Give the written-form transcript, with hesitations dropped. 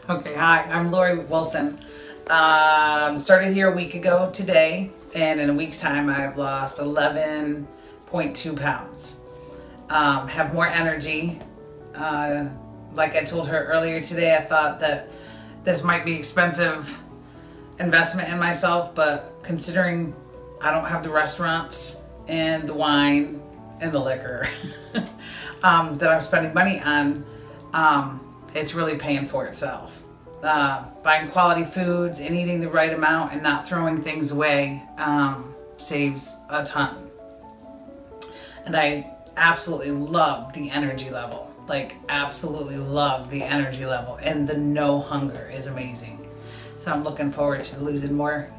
Okay, hi, I'm Lori Wilson. Started here a week ago today, and in a week's time, I've lost 11.2 pounds. Have more energy. Like I told her earlier today, I thought that this might be expensive investment in myself, but considering I don't have the restaurants and the wine and the liquor that I'm spending money on, it's really paying for itself. Buying quality foods and eating the right amount and not throwing things away saves a ton. And I absolutely love the energy level. Like, absolutely love the energy level. And the no hunger is amazing. So I'm looking forward to losing more